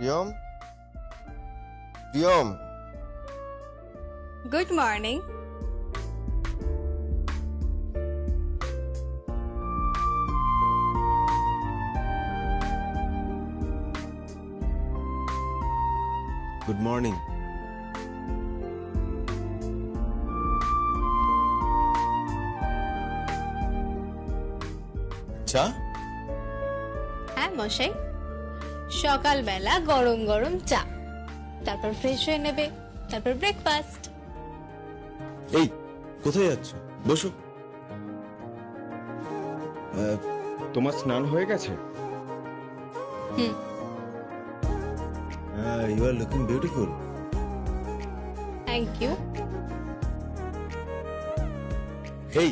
Priyam, Priyam. Good morning. Good morning. চা? হ্যাঁ মশাই, সকালবেলা গরম গরম চা, তারপর ফ্রেশ হয়ে নেবে, তারপর ব্রেকফাস্ট। এই কোথায় যাচ্ছ? বসো। তোমার স্নান হয়ে গেছে? You are looking beautiful. Thank you. এই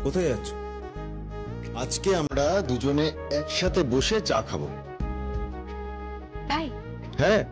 কোথায় যাচ্ছ? আজকে আমরা দুজনে একসাথে বসে চা খাবো। তাই? হ্যাঁ।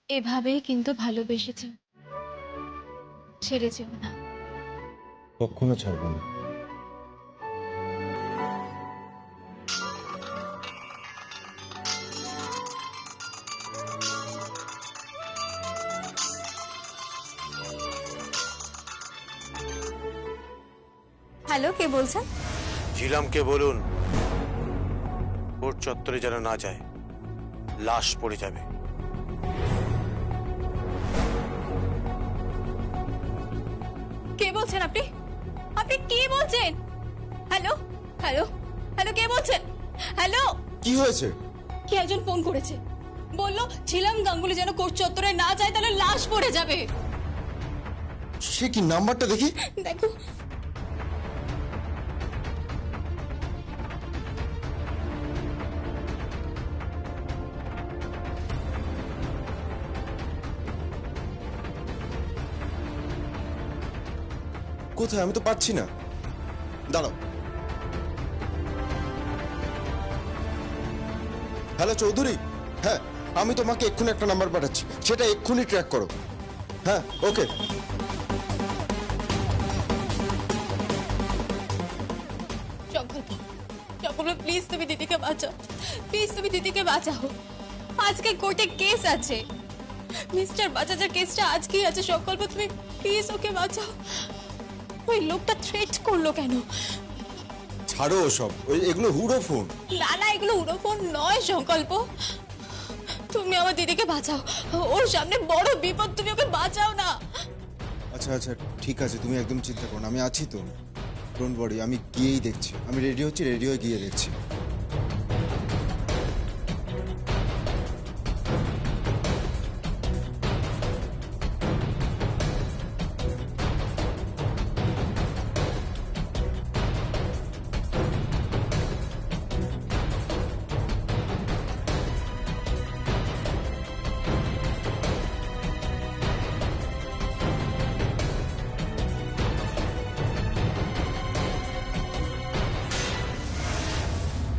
এভাবেই কিন্তু ভালোবেসেছে, ছেড়ে যেও না। কখনো ছাড়বো না। হ্যালো, কে বলছেন? ঝিলামকে বলুন কোর্ট চত্বরে যেন না যায়, লাশ পড়ে যাবে। কে বলছেন আপনি? আপনি কি বলছেন? হ্যালো হ্যালো হ্যালো, কে বলছেন? হ্যালো, কি হয়েছে? কে একজন ফোন করেছে, বললো ঝিলাম গাঙ্গুলি যেন কোর্ট চত্বরে না যায়, তাহলে লাশ পড়ে যাবে। সে কি? নাম্বারটা দেখি। দেখো। কোথায়? আমি তো পাচ্ছি না। দাঁড়াও। হ্যালো চৌধুরী, হ্যাঁ আমি তোমাকে এক্ষুনি একটা নাম্বার পাঠাচ্ছি, সেটা এক্ষুনি ট্র্যাক করো। হ্যাঁ ওকে। সংকল্প, সংকল্প, প্লিজ তুমি দিদিকে বাঁচাও, প্লিজ তুমি দিদিকে বাঁচাও। আজকে কোর্টে কেস আছে, মিস্টার বাজাজের কেসটা আজকেই আছে। সংকল্প, তুমি প্লিজ ওকে বাঁচাও। ওই লোকটা থ্রেট করলো কেন? ছাড়ো সব, এগুলো হুড়ো ফোন। না না, এগুলো উড়োফোন নয় সংকল্প। তুমি আমার দিদিকে বাঁচাও, ওর সামনে বড় বিপদ, তুমি ওকে বাঁচাও না। আচ্ছা আচ্ছা ঠিক আছে, তুমি একদম চিন্তা করো না, আমি আছি তো। ডোন্ট ওয়ারি, আমি গিয়েই দেখছি। আমি রেডি হচ্ছি, রেডি হয়ে গিয়ে দেখছি।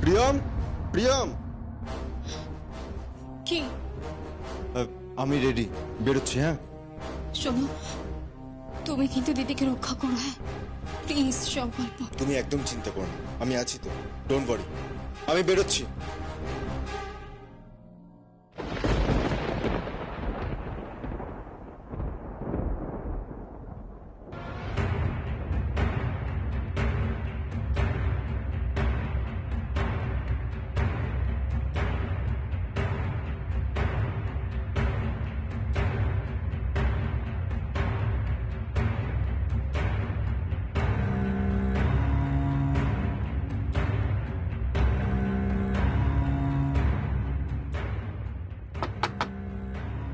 প্রিয়ম, প্রিয়ম। কি? আমি রেডি, বেরোচ্ছি। হ্যাঁ শোনো, তুমি কিন্তু দিদিকে রক্ষা করো, হ্যাঁ প্লিজ সংকল্প। তুমি একদম চিন্তা করো না, আমি আছি তো। ডোন্ট ওয়ারি, আমি বেরোচ্ছি।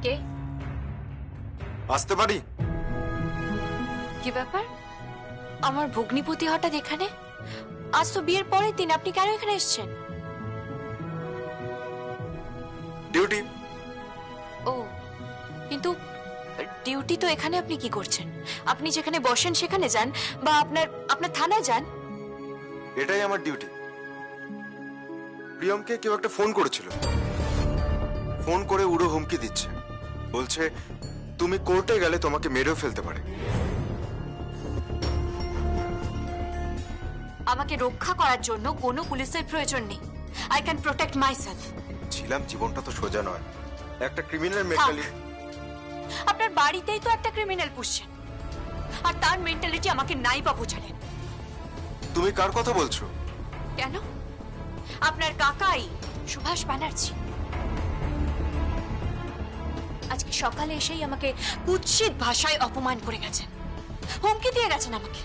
কে? আসতে পারি? কি ব্যাপার? আমার ভগ্নিপতি হঠাৎ এখানে? আজ তো বিয়ের পরের দিন, আপনি কেন এখানে এসেছেন? ডিউটি। ও, কিন্তু ডিউটি তো এখানে আপনি কি করছেন? আপনি যেখানে বসেন সেখানে যান, বা আপনার থানায় যান। এটাই আমার ডিউটি। প্রিয়মকে কেউ একটা ফোন করেছিল, ফোন করে উড়ো হুমকি দিচ্ছে, বলছে তুমি কোর্টে গেলে তোমাকে মেরেও ফেলতে পারে। আমাকে রক্ষা করার জন্য কোনো পুলিশের প্রয়োজন নেই। I can protect myself. ছিলাম, জীবনটা তো সোজা নয়, একটা ক্রিমিনাল মেন্টালি। আপনার বাড়িতেই তো একটা ক্রিমিনাল পুষছেন, আর তার মেন্টালিটি আমাকে নাই বা বোঝালেন। তুমি কার কথা বলছো? কেন? আপনার কাকাই সুভাষ ব্যানার্জি আজকে সকালে এসেই আমাকে কুৎসিত ভাষায় অপমান করে গেছেন, হুমকি দিয়ে গেছেন আমাকে।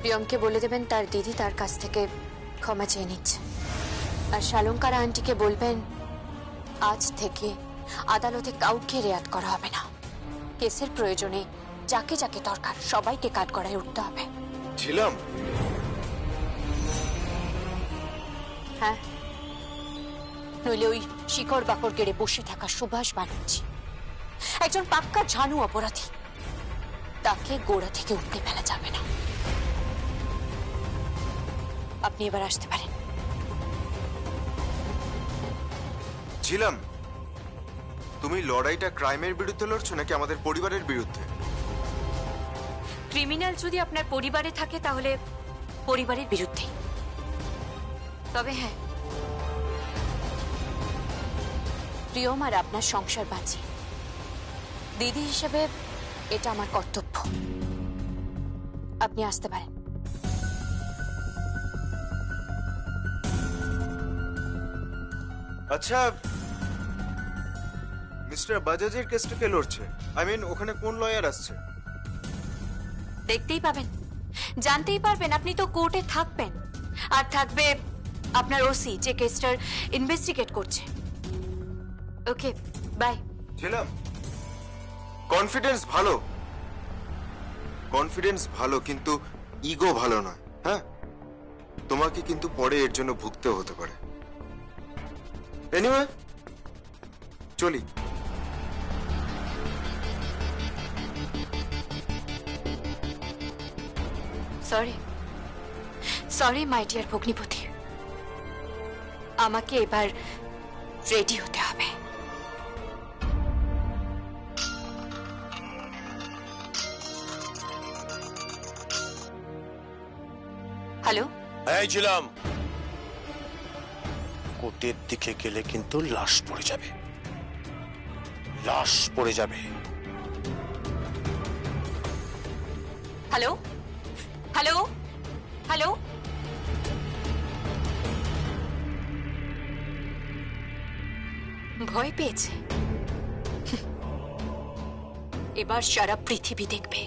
প্রিয়মকে বলে দেবেন তার দিদি তার কাছ থেকে ক্ষমা চেয়ে নিচ্ছে, আর শালঙ্কারা আন্টিকে বলবেন আজ থেকে আদালতে কাউকে রেয়াত করা হবে না। কেসের প্রয়োজনে যাকে যাকে দরকার সবাইকে কাঠগড়ায় উঠতে হবে। ছিলাম। হ্যাঁ, নইলে ওই শিকড় বাকড় গেড়ে বসে থাকা সুভাষ ব্যানার্জি একজন পাক্কা ঝানু অপরাধী, তাকে গোড়া থেকে উঠতে ফেলা যাবে না। আপনি এবার আসতে পারেন। ছিলাম, তুমি লড়াইটা ক্রাইমের বিরুদ্ধে লড়ছো নাকি আমাদের পরিবারের বিরুদ্ধে? ক্রিমিনাল যদি আপনার পরিবারে থাকে তাহলে পরিবারের বিরুদ্ধে। তবে হ্যাঁ, প্রিয়ম আর আপনার সংসার বাঁচি, দিদি হিসেবে এটা আমার কর্তব্য। আপনি আসতে পারেন। আচ্ছা, মিস্টার বাজাজের কেসটা কে লড়ছে? আই মিন, ওখানে কোন লয়ার আসছে? দেখতেই পাবেন, জানতেই পারবেন। আপনি তো কোর্টে থাকবেন, আর থাকবে আপনার ওসি যে কেসটার ইনভেস্টিগেট করছে। ওকে, বাই। ছিলাম, কনফিডেন্স ভালো, কনফিডেন্স ভালো, কিন্তু ইগো ভালো নয়। হ্যাঁ, তোমাকে কিন্তু পরে এর জন্য ভুগতে হতে পারে। এনিওয়ে, চলি। সরি, সরি মাই ডিয়ার ভগ্নিপতি। আমাকে এবার রেডি হতে হবে। হ্যালো, এই ছিলাম, কোর্টের দিকে গেলে কিন্তু লাশ পড়ে যাবে, লাশ পড়ে যাবে। Hello, hello, hello. ভয় পেয়েছে। এবার সারা পৃথিবী দেখবে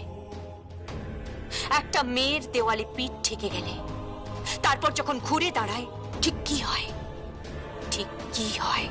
একটা মেয়ের দেওয়ালে পিঠ ঠেকে গেলে তারপর যখন ঘুরে দাঁড়ায় ঠিক কি হয়, ঠিক কি হয়।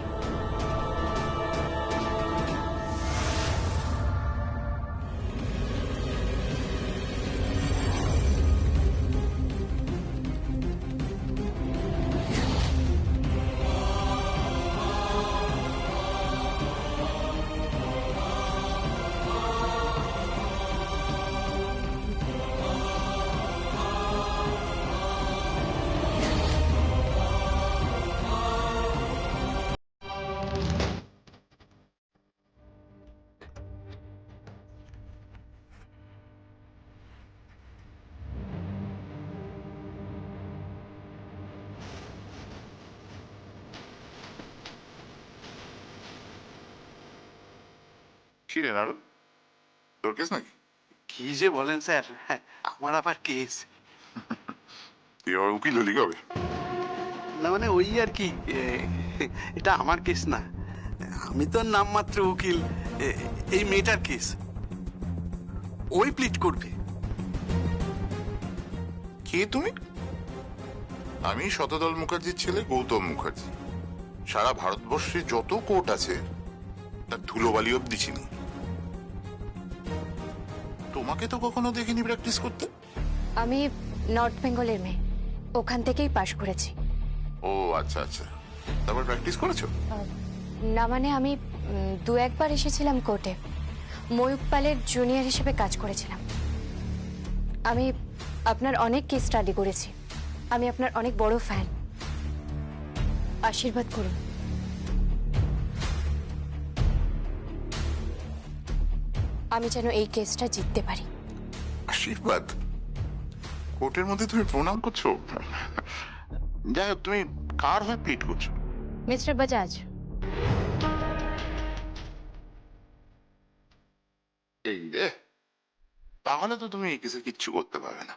কি রে নারদ, তোর কেস নাকি? কি যে বলেন স্যার, হ্যাঁ, আমার আবার কেস। তুই আবার উকিল হলি কবে? না মানে ওই আর কি, এটা আমার কেস না, আমি তো নামমাত্র উকিল। এই মেয়েটার কেস, ওই প্লিট করবে। কে তুমি? আমি শতদল মুখার্জির ছেলে গৌতম মুখার্জি। সারা ভারতবর্ষে যত কোর্ট আছে তার ধুলোবালি অব্দি চিনি। তোমাকে তো কখনো দেখিনি প্র্যাকটিস করতে। আমি নর্থ বেঙ্গলের মেয়ে, ওখান থেকেই পাশ করেছি। ও আচ্ছা আচ্ছা, তারপর প্র্যাকটিস করেছো? না মানে আমি দু একবার এসেছিলাম কোর্টে, ময়ূক পালের জুনিয়র হিসেবে কাজ করেছিলাম। আমি আপনার অনেক কেস স্টাডি করেছি, আমি আপনার অনেক বড় ফ্যান। আশীর্বাদ করুন। আমি যেন এই কেসটা জিততে পারি। আশীর্বাদ? কোর্টের মধ্যে তুমি প্রণাম করছো? যাই হোক, তুমি কার হয়ে পিট করছো? মিস্টার বাজাজ, এই রে, তাহলে তো তুমি এই কেসে কিচ্ছু করতে পারবে না।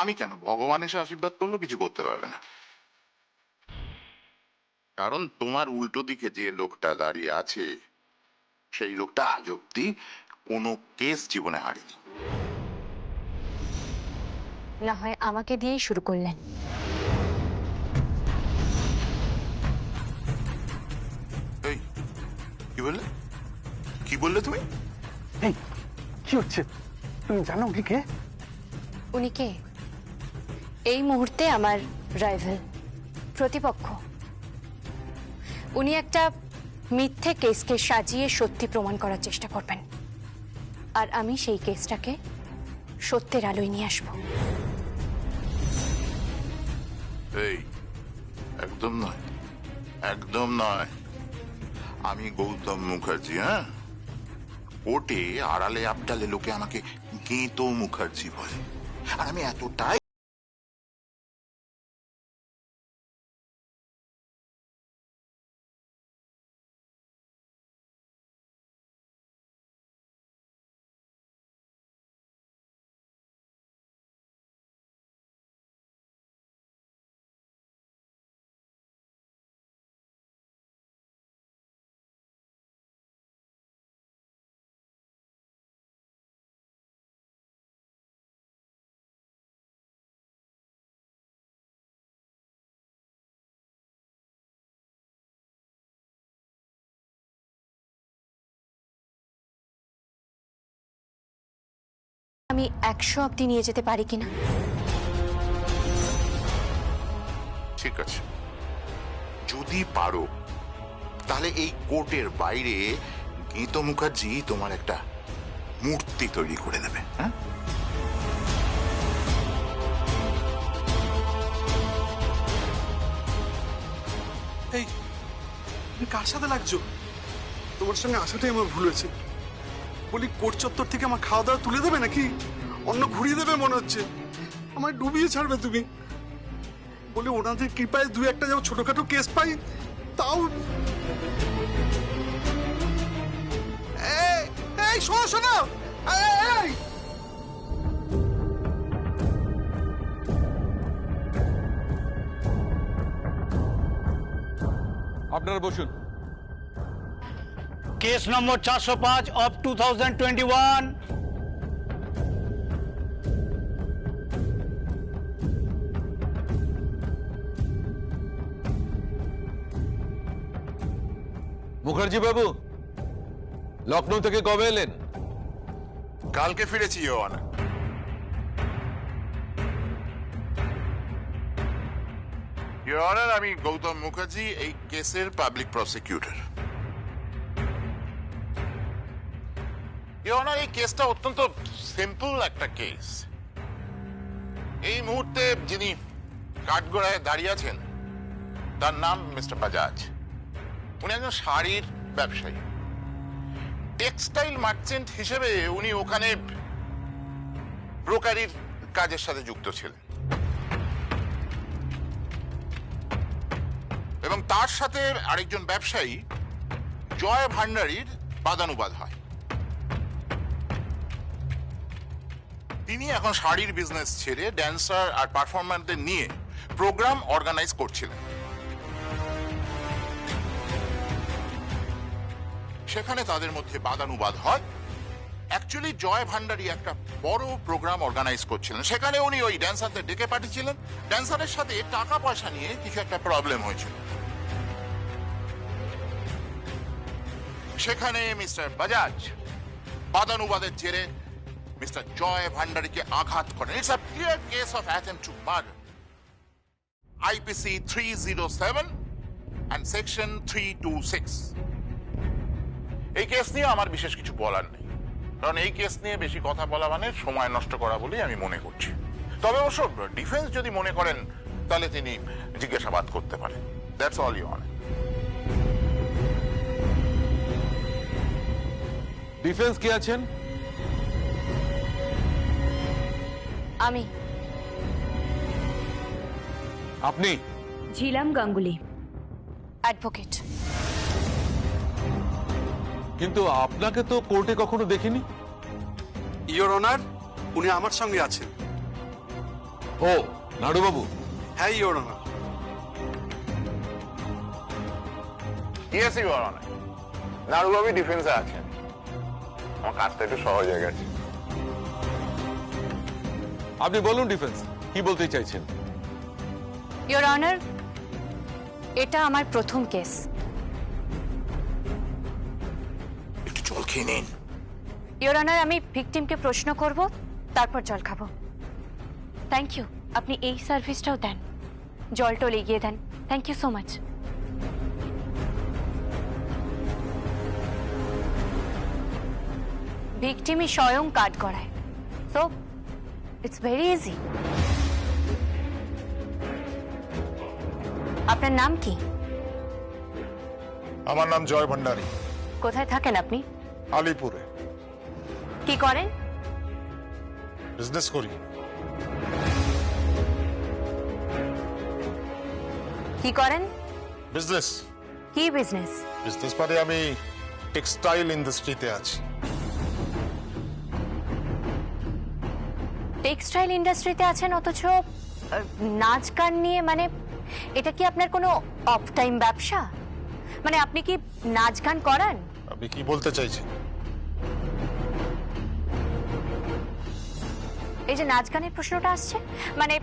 আমি কেন, ভগবান এসে আশীর্বাদ করলেও কিছু করতে পারবে না। কারণ তোমার উল্টো দিকে যে লোকটা দাঁড়িয়ে আছে, সেই লোকটা আজ অব্দি কোনো কেস জীবনে হারেনি। না হয় আমাকে দিয়েই শুরু করলেন। এই, কি বললে? কি বললে তুমি? এই কি হচ্ছে? তুমি জানো উনি কে? উনি কে? এই মুহূর্তে আমার রাইভাল, প্রতিপক্ষ। উনি একটা মিথ্যে কেসকে সাজিয়ে সত্যি প্রমাণ করার চেষ্টা করবেন, আর আমি সেই কেসটাকে সত্যের আলোয় নিয়ে আসবো। এই, একদম নয়, একদম নয়। আমি গৌতম মুখার্জি। হ্যাঁ, কোর্টে আড়ালে আবডালে লোকে আমাকে গেঁতো মুখার্জি বলে, আর আমি এতটাই আমি 100 অব্দি নিয়ে যেতে পারি কিনা? ঠিক আছে, যদি পারো তাহলে এই কোর্টের বাইরে গীতো মুখার্জি তোমার একটা মূর্তি তৈরি করে দেবে। হ্যাঁ, এই তুমি কার সাথে লাগছো? তোমার সঙ্গে আসাটাই আমার ভুল হয়েছে। বলি, কোর্ট চত্বর থেকে আমার খাওয়া দাওয়া তুলে দেবে নাকি অন্য ঘুরিয়ে দেবে মনে হচ্ছে? আমায় ডুবিয়ে ছাড়বে তুমি? বলি, ওনাদের কৃপায় দু একটা যাও ছোটখাটো কেস পাই, তাও। এই এই শোনো শোনো, এই আপনারা বসুন। Case number 405 of 2021। মুখার্জি বাবু, লখনৌ থেকে কবে এলেন? কালকে ফিরেছি। ইওর অনার, আমি গৌতম মুখার্জি, এই কেসের পাবলিক প্রসিকিউটর। ইওর অনার, এই কেসটা অত্যন্ত সিম্পল একটা কেস। এই মুহূর্তে যিনি কাঠগড়ায় দাঁড়িয়ে আছেন তার নাম মিস্টার বাজাজ। উনি একজন শাড়ির ব্যবসায়ী, টেক্সটাইল মার্চেন্ট হিসেবে উনি ওখানে ব্রোকারির কাজের সাথে যুক্ত ছিলেন, এবং তার সাথে আরেকজন ব্যবসায়ী জয় ভান্ডারীর বাদানুবাদ হয়। তিনি এখন শাড়ির বিজনেস ছেড়ে ড্যান্সার আর পারফরমারদের নিয়ে প্রোগ্রাম অর্গানাইজ করছিলেন। সেখানে তাদের মধ্যে বাদানুবাদ হয়। অ্যাকচুয়ালি জয় ভান্ডারী একটা বড় প্রোগ্রাম অর্গানাইজ করছিলেন, সেখানে উনি ওই ড্যান্সারদের ডেকে পাঠিয়েছিলেন। ড্যান্সারের সাথে টাকা পয়সা নিয়ে কিছু একটা প্রবলেম হয়েছিল। সেখানে মিস্টার বাজাজ বাদানুবাদের জেরে মিস্টার জয় ভান্ডারীকে আঘাত করেন। It's a clear case of attempt to murder. IPC 307 and section 326। এই কেস নিয়ে আমার বিশেষ কিছু বলার নেই, কারণ এই কেস নিয়ে বেশি কথা বলা মানে সময় নষ্ট করা বলেই আমি মনে করছি। তবে অবশ্য ডিফেন্স যদি মনে করেন তাহলে তিনি জিজ্ঞাসাবাদ করতে পারেন। That's all your honour. Defence কে আছেন? আমি আপনি? ঝিলাম গাঙ্গুলি, অ্যাডভোকেট। কিন্তু আপনাকে তো কোর্টে কখনো দেখিনি। ইয়োর অনার, উনি আমার সঙ্গে আছেন। ও নাড়ুবাবু। হ্যাঁ your honour. Yes your honour, নাড়ুবাবু ডিফেন্সে আছেন। আমার কাজটা একটু সহজ হয়ে গেছে। আপনি বলুন ডিফেন্স কি বলতে চাইছেন? ইয়োর অনার, এটা আমার প্রথম কেস। একটু জল খেয়ে নিন। ইয়োর অনার, আমি ভিকটিমকে প্রশ্ন করব, তারপর জল খাবো। থ্যাংক ইউ, আপনি এই সার্ভিসটাও দেন, জলটল এগিয়ে দেন। Thank you so much. ভিকটিমই স্বয়ং কার্ড করায়, সো ইটস ভেরি ইজি। আপনার নাম কি? আমার নাম জয় ভান্ডারী। কোথায় থাকেন আপনি? আলিপুরে। কি করেন? বিজনেস করি। কি করেন? বিজনেস। কি বিজনেস? বিজনেস মানে আমি টেক্সটাইল ইন্ডাস্ট্রিতে আছি। টেক্সটাইল ইন্ডাস্ট্রিতে আছেন, অথচ নাচ গান নিয়ে, মানে এটা কি আপনার কোনো অফ টাইম ব্যবসা? মানে আপনি কি নাচ গান করান? আপনি কি বলতে চাইছেন? এই যে নাচ গানের প্রশ্নটা আসছে, মানে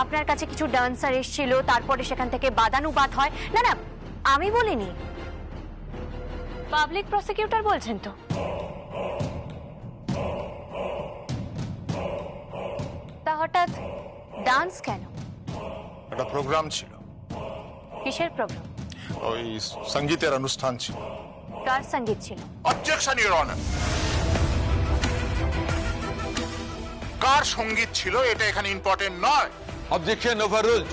আপনার কাছে কিছু ডান্সার এসেছিল, তারপরে সেখান থেকে বাদানুবাদ হয়। না না, আমি বলিনি, পাবলিক প্রসিকিউটর বলছেন তো। তা হঠাৎ ডান্স কেন? একটা প্রোগ্রাম ছিল। কিসের প্রোগ্রাম? ওই সঙ্গীতের অনুষ্ঠান ছিল। কার সঙ্গীত ছিল? Objection your honour. কার সঙ্গীত ছিল এটা এখানে ইম্পর্টেন্ট নয়। Objection overruled.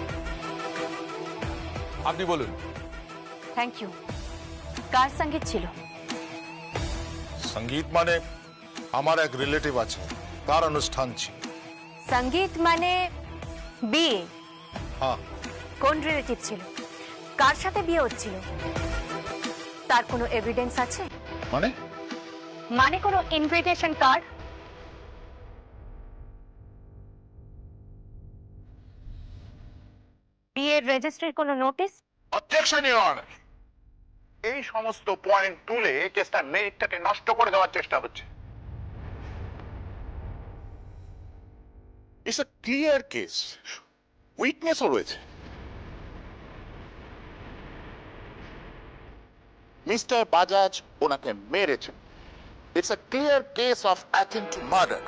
আপনি বলুন। Thank you. কার সঙ্গীত ছিল? সঙ্গীত মানে আমার এক রিলেটিভ আছে, তার অনুষ্ঠান ছিল। সঙ্গীত মানে বিয়ে? হ্যাঁ। কোন রিলেটিভ ছিল? কার সাথে বিয়ে হচ্ছিল? তার কোনো এভিডেন্স আছে? মানে? মানে কোনো ইনভিটেশন কার্ড? বিয়ের রেজিস্ট্রির কোনো নোটিশ? Objection your honour. এই সমস্ত পয়েন্ট তুলে কেসটা মেরিটটাকে নষ্ট করে দেওয়ার চেষ্টা হচ্ছে। ইটস আ ক্লিয়ার কেস, উইটনেসও রয়েছে। মিস্টার বাজাজ ওনাকে মেরেছেন। It's a clear case of attempt to murder.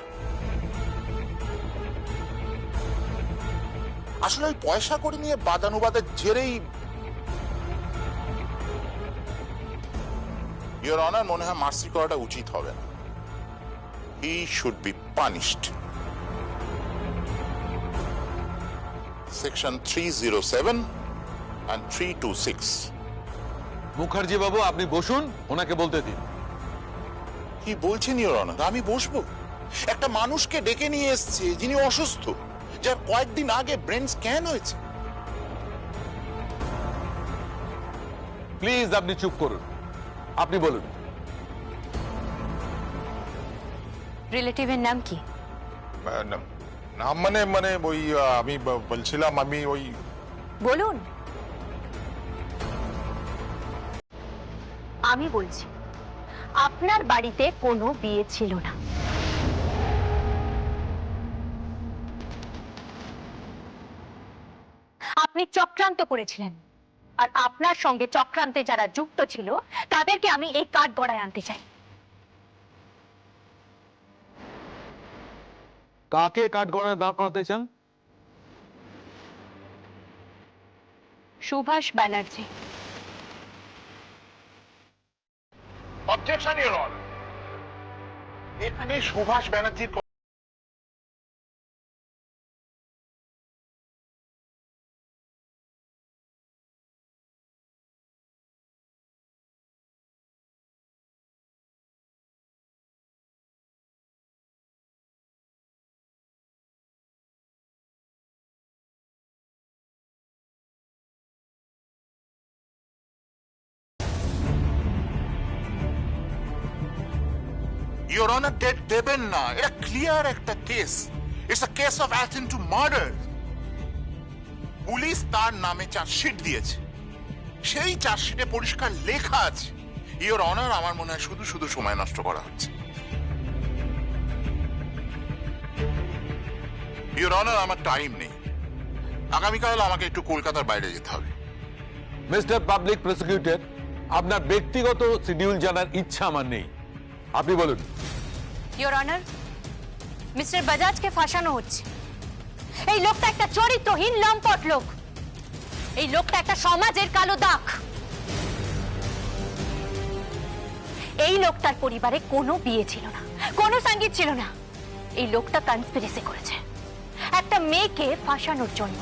আসলে ওই পয়সা করে নিয়ে বাদানুবাদের জেরেই ইওর অনার, মনে হয় মার্সি করাটা উচিত হবে না। He should be punished. Section 307 and 326। Mukherjee বাবু আপনি বসুন, ওনাকে বলতে দিন। কি বলছেন ইওর অনার? আমি বসবো? একটা মানুষকে ডেকে নিয়ে এসেছে যিনি অসুস্থ, যার কয়েকদিন আগে ব্রেন স্ক্যান হয়েছে। প্লিজ আপনি চুপ করুন, আপনি বলুন। রিলেটিভের নাম কি? নাম মানে মানে ওই আমি বলছিলাম, আমি ওই বলুন। আমি বলছি, আপনার বাড়িতে কোনো বিয়ে ছিল না। আপনি চক্রান্ত করেছিলেন, আর আপনার সঙ্গে চক্রান্তে যারা যুক্ত ছিল তাদেরকে আমি এই কাঠ গড়ায় আনতে চাই। কাকে কাঠগড়ায় দাঁড় করাতে চান? Subhash Banerjee. Objection your honour, এখানে সুভাষ ব্যানার্জির ইওর অনার ডেট দেবেন না। এটা ক্লিয়ার একটা case, it's a case of attempt to murder. Police তার নামে চার্জশিট দিয়েছে, সেই চার্জশিটে পরিষ্কার লেখা আছে ইওর অনার আমার মনে হয় শুধু শুধু সময় নষ্ট করা হচ্ছে। ইওর অনার আমার টাইম নেই, আগামীকাল আমাকে একটু কলকাতার বাইরে যেতে হবে। মিস্টার পাবলিক প্রসিকিউটর, আপনার ব্যক্তিগত শিডিউল জানার ইচ্ছা আমার নেই, আপনি বলুন। ইওর অনার, মিস্টার বাজাজকে ফাঁসানো হচ্ছে। এই লোকটা একটা চরিত্রহীন লম্পট লোক। এই লোকটা একটা সমাজের কালো দাগ। এই লোকটার পরিবারে কোনো বিয়ে ছিল না, কোনো সঙ্গীত ছিল না। এই লোকটা কনস্পিরেসি করেছে একটা মেয়েকে ফাঁসানোর জন্য।